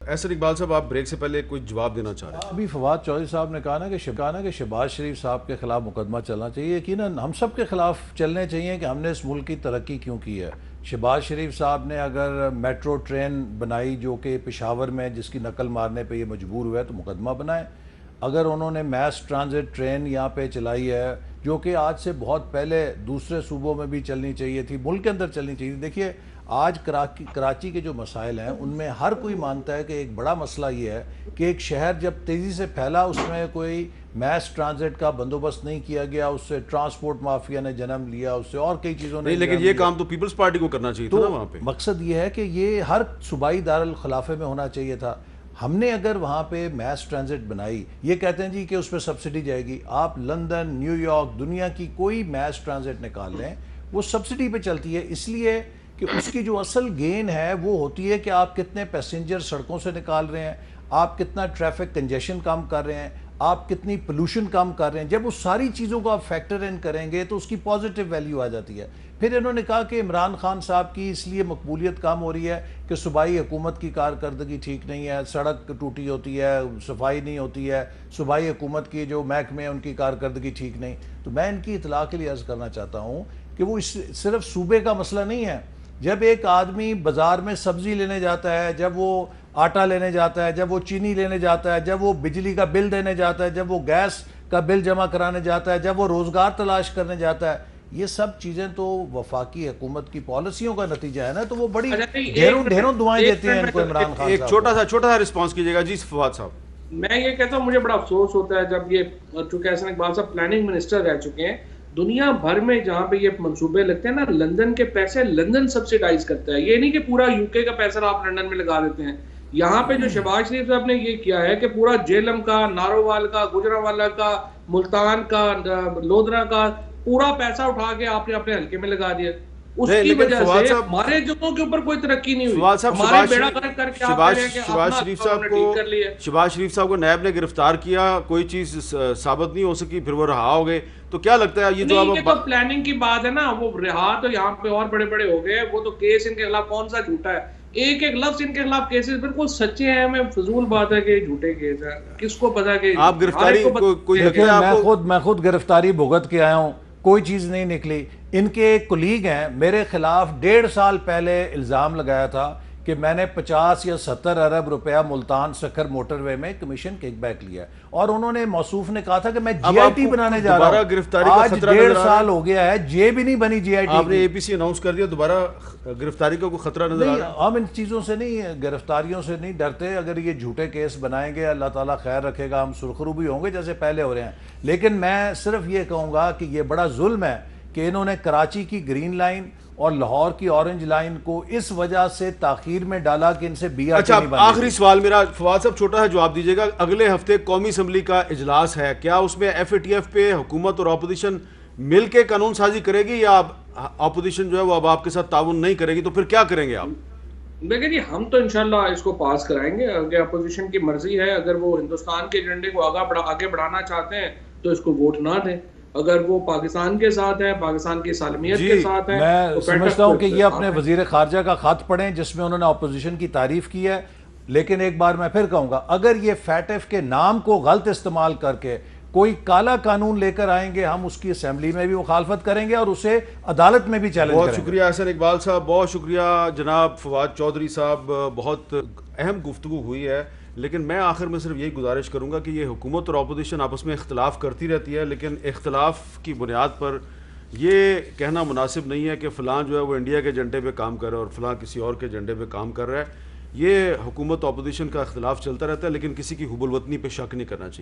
احسن اقبال صاحب آپ بریک سے پہلے کوئی جواب دینا چاہ رہے ہیں؟ ابھی فواد چودھری صاحب نے کہا نا کہ شہباز شریف صاحب کے خلاف مقدمہ چلنا چاہیے. یقیناً ہم سب کے خلاف چلنے چاہیے کہ ہم نے اس ملک کی ترقی کیوں کی ہے. شہباز شریف صاحب نے اگر میٹرو ٹرین بنائی جو کہ پشاور میں جس کی نقل مارنے پہ یہ مجبور ہوئے تو مقدمہ بنائیں. اگر انہوں نے میس ٹرانزٹ ٹرین یہاں پہ چلائی ہے جو کہ آج سے بہت پہلے دوسرے صوبوں میں بھی چلنی چاہیے تھی, ملک کے اندر چلنی چاہیے تھی. دیکھیے آج کراچی کے جو مسائل ہیں ان میں ہر کوئی مانتا ہے کہ ایک بڑا مسئلہ یہ ہے کہ ایک شہر جب تیزی سے پھیلا اس میں کوئی میس ٹرانزٹ کا بندوبست نہیں کیا گیا, اس سے ٹرانسپورٹ مافیا نے جنم لیا, اس سے اور کئی چیزوں نے. لیکن یہ کام تو پیپلز پارٹی کو کرنا چاہیے تھا نا وہاں پہ. مقصد یہ ہے کہ یہ ہر صوبائی دارالخلافے میں ہونا چاہیے تھا. ہم نے اگر وہاں پہ میس ٹرانزٹ بنائی, یہ کہتے ہیں جی کہ اس پہ سبسڈی جائے گی. آپ لندن, نیو یارک, دنیا کی کوئی میس ٹرانزٹ نکال لیں وہ سبسڈی پہ چلتی ہے, اس لیے کہ اس کی جو اصل گین ہے وہ ہوتی ہے کہ آپ کتنے پیسنجر سڑکوں سے نکال رہے ہیں, آپ کتنا ٹریفک کنجیشن کم کر رہے ہیں, آپ کتنی پولوشن کم کر رہے ہیں. جب اس ساری چیزوں کو آپ فیکٹر ان کریں گے تو اس کی پازیٹیو ویلیو آ جاتی ہے. پھر انہوں نے کہا کہ عمران خان صاحب کی اس لیے مقبولیت کم ہو رہی ہے کہ صوبائی حکومت کی کارکردگی ٹھیک نہیں ہے, سڑک ٹوٹی ہوتی ہے, صفائی نہیں ہوتی ہے, صوبائی حکومت کی جو محکمے ہیں ان کی کارکردگی ٹھیک نہیں. تو میں ان کی اطلاع کے لیے عرض کرنا چاہتا ہوں کہ وہ صرف صوبے کا مسئلہ نہیں ہے. جب ایک آدمی بازار میں سبزی لینے جاتا ہے, جب وہ آٹا لینے جاتا ہے, جب وہ چینی لینے جاتا ہے, جب وہ بجلی کا بل دینے جاتا ہے, جب وہ گیس کا بل جمع کرانے جاتا ہے, جب وہ روزگار تلاش کرنے جاتا ہے, یہ سب چیزیں تو وفاقی حکومت کی پالیسیوں کا نتیجہ ہے نا. تو وہ بڑی ڈھیروں دعائیں دیتے ہیں ان کو عمران خان. ایک چھوٹا سا رسپانس کیجیے گا. جی فواد صاحب. میں یہ کہتا ہوں مجھے بڑا افسوس ہوتا ہے جب یہ, چونکہ احسن اقبال صاحب پلاننگ منسٹر رہ چکے ہیں, دنیا بھر میں جہاں پہ یہ منصوبے لگتے ہیں نا, لندن کے پیسے لندن سبسیڈائز کرتا ہے. یہ نہیں کہ پورا یو کے کا پیسہ آپ لندن میں لگا دیتے ہیں. یہاں پہ جو شہباز شریف صاحب نے یہ کیا ہے کہ پورا جیلم کا, نارووال کا, گجرانوالہ کا, ملتان کا, لودھرا کا پورا پیسہ اٹھا کے آپ نے اپنے حلقے میں لگا دیا. اس کی وجہ سے ہمارے جگہوں کے اوپر کوئی ترقی نہیں ہوئی. ہمارے بیڑا غرق کر کے شہباز شریف صاحب کو نیب نے گرفتار کیا, کوئی چیز ثابت نہیں ہو سکی, پھر وہ رہا ہو گئے. تو کیا لگتا ہے یہ جو اب پلاننگ کی بات ہے نا, وہ رہا تو یہاں پہ اور بڑے بڑے ہو گئے. وہ تو کیس ان کے خلاف کون سا جھوٹا ہے, ایک لفظ ان کے خلاف کیسز بالکل سچے ہیں. میں فضول بات ہے کہ جھوٹے کیس ہیں, کس کو پتا کہ آپ گرفتاری میں خود گرفتاری بھگت کے آیا ہوں, کوئی چیز نہیں نکلی. ان کے ایک کولیگ ہیں میرے خلاف 1.5 سال پہلے الزام لگایا تھا کہ میں نے 50 یا 70 ارب روپیہ ملتان سکھر موٹر وے میں کمیشن کک بیک لیا, اور انہوں نے موصوف نے کہا تھا کہ میں جی آئی ٹی بنانے جا رہا ہوں. آج 1.5 سال ہو گیا ہے, جے بھی نہیں بنی جی آئی ٹی. آپ نے اے پی سی اناؤنس کر دیا, دوبارہ گرفتاری کا کوئی خطرہ نظر آ رہا ہے؟ ہم ان چیزوں سے نہیں, گرفتاریوں سے نہیں ڈرتے. اگر یہ جھوٹے کیس بنائیں گے اللہ تعالیٰ خیر رکھے گا, ہم سرخرو بھی ہوں گے جیسے پہلے ہو رہے ہیں. لیکن میں صرف یہ کہوں گا کہ یہ بڑا ظلم ہے کہ انہوں نے کراچی کی گرین لائن اور لاہور کی اورنج لائن کو اس وجہ سے تاخیر میں ڈالا کہ ان سے بی آر ٹی نہیں بنی. آخری سوال میرا, فواد صاحب چھوٹا ہے جواب دیجیے گا. اگلے ہفتے قومی اسمبلی کا اجلاس ہے, کیا اس میں ایف اے ٹی ایف پہ حکومت اور اپوزیشن مل کے قانون سازی کرے گی, یا اپوزیشن جو ہے وہ اب آپ کے ساتھ تعاون نہیں کرے گی؟ تو پھر کیا کریں گے آپ؟ دیکھیں جی, ہم تو انشاءاللہ اس کو پاس کرائیں گے. اگر اپوزیشن کی مرضی ہے, اگر وہ ہندوستان کے ایجنڈے کو آگے بڑھانا چاہتے ہیں تو اس کو ووٹ نہ دیں. اگر وہ پاکستان کے ساتھ ہے, پاکستان کی سالمیت کے ساتھ ہے, میں سمجھتا ہوں کہ یہ اپنے وزیر خارجہ کا خط پڑھیں جس میں انہوں نے اپوزیشن کی تعریف کی ہے. لیکن ایک بار میں پھر کہوں گا, اگر یہ فیٹف کے نام کو غلط استعمال کر کے کوئی کالا قانون لے کر آئیں گے, ہم اس کی اسمبلی میں بھی مخالفت کریں گے اور اسے عدالت میں بھی چیلنج کریں گے. بہت شکریہ احسن اقبال صاحب, بہت شکریہ جناب فواد چودھری صاحب. بہت اہم گفتگو ہوئی ہے, لیکن میں آخر میں صرف یہی گزارش کروں گا کہ یہ حکومت اور اپوزیشن آپس میں اختلاف کرتی رہتی ہے, لیکن اختلاف کی بنیاد پر یہ کہنا مناسب نہیں ہے کہ فلاں جو ہے وہ انڈیا کے ایجنڈے پہ کام کر رہا ہے اور فلاں کسی اور کے ایجنڈے پہ کام کر رہا ہے. یہ حکومت اور اپوزیشن کا اختلاف چلتا رہتا ہے, لیکن کسی کی حب الوطنی پہ شک نہیں کرنا چاہیے.